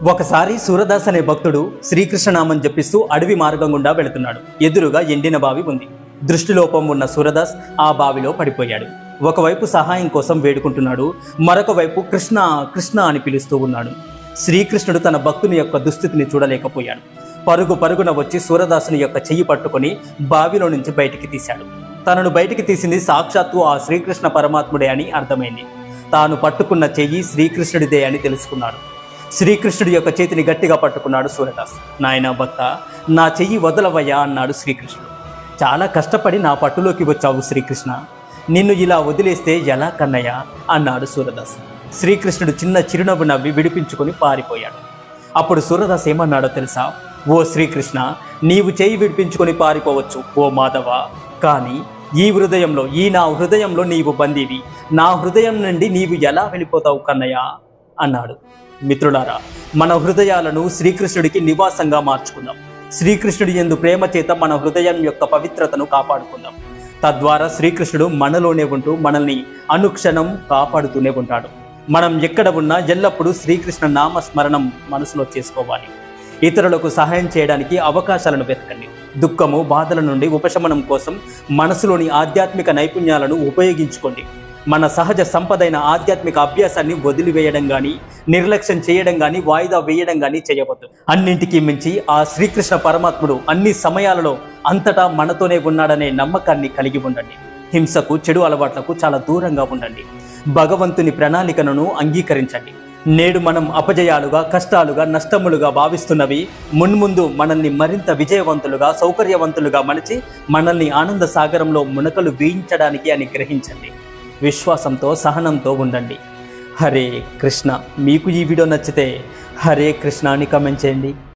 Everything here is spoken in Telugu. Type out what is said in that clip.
ఒకసారి సూరదాస్ అనే భక్తుడు శ్రీకృష్ణనామం జపిస్తూ అడవి మార్గం గుండా వెళుతున్నాడు. ఎదురుగా ఎండిన బావి ఉంది. దృష్టిలోపం ఉన్న సూరదాస్ ఆ బావిలో పడిపోయాడు. ఒకవైపు సహాయం కోసం వేడుకుంటున్నాడు, మరొక వైపు కృష్ణ కృష్ణ అని పిలుస్తూ ఉన్నాడు. శ్రీకృష్ణుడు తన భక్తుని యొక్క దుస్థితిని చూడలేకపోయాడు. పరుగు పరుగున వచ్చి సూరదాసుని యొక్క చెయ్యి పట్టుకొని బావిలో నుంచి బయటికి తీశాడు. తనను బయటికి తీసింది సాక్షాత్తు ఆ శ్రీకృష్ణ పరమాత్ముడే అని అర్థమైంది. తాను పట్టుకున్న చెయ్యి శ్రీకృష్ణుడిదే అని తెలుసుకున్నాడు. శ్రీకృష్ణుడి యొక్క చేతిని గట్టిగా పట్టుకున్నాడు సూరదాస్. నాయనా భక్త, నా చెయ్యి వదలవయ్యా అన్నాడు శ్రీకృష్ణుడు. చాలా కష్టపడి నా పట్టులోకి వచ్చావు శ్రీకృష్ణ, నిన్ను ఇలా వదిలేస్తే ఎలా కన్నయ్య అన్నాడు సూరదాస్. శ్రీకృష్ణుడు చిన్న చిరునవ్వు నవ్వి విడిపించుకొని పారిపోయాడు. అప్పుడు సూరదాస్ ఏమన్నాడో తెలుసా? ఓ శ్రీకృష్ణ, నీవు చెయ్యి విడిపించుకొని పారిపోవచ్చు ఓ మాధవ, కానీ నా హృదయంలో నీవు బందీవి. నా హృదయం నుండి నీవు ఎలా వెళ్ళిపోతావు కన్నయ్య అన్నాడు. మిత్రులారా, మన హృదయాలను శ్రీకృష్ణుడికి నివాసంగా మార్చుకుందాం. శ్రీకృష్ణుడి యందు ప్రేమ చేత మన హృదయం యొక్క పవిత్రతను కాపాడుకుందాం. తద్వారా శ్రీకృష్ణుడు మనలోనే ఉంటూ మనల్ని అనుక్షణం కాపాడుతూనే ఉంటాడు. మనం ఎక్కడ ఉన్నా ఎల్లప్పుడూ శ్రీకృష్ణ నామస్మరణం మనసులో చేసుకోవాలి. ఇతరులకు సహాయం చేయడానికి అవకాశాలను వెతకండి. దుఃఖము, బాధల నుండి ఉపశమనం కోసం మనసులోని ఆధ్యాత్మిక నైపుణ్యాలను ఉపయోగించుకోండి. మన సహజ సంపదైన ఆధ్యాత్మిక అభ్యాసాన్ని వదిలివేయడం కానీ, నిర్లక్ష్యం చేయడం కానీ, వాయిదా వేయడం కానీ చేయవద్దు. అన్నింటికీ మించి ఆ శ్రీకృష్ణ పరమాత్ముడు అన్ని సమయాలలో అంతటా మనతోనే ఉన్నాడనే నమ్మకాన్ని కలిగి ఉండండి. హింసకు, చెడు అలవాట్లకు చాలా దూరంగా ఉండండి. భగవంతుని ప్రణాళికను అంగీకరించండి. నేడు మనం అపజయాలుగా, కష్టాలుగా, నష్టములుగా భావిస్తున్నవి మున్ముందు మనల్ని మరింత విజయవంతులుగా, సౌకర్యవంతులుగా మలిచి మనల్ని ఆనంద సాగరంలో మునకలు వేయించడానికి అని గ్రహించండి. విశ్వాసంతో, సహనంతో ఉండండి. హరే కృష్ణ. మీకు ఈ వీడియో నచ్చితే హరే కృష్ణ అని కామెంట్ చేయండి.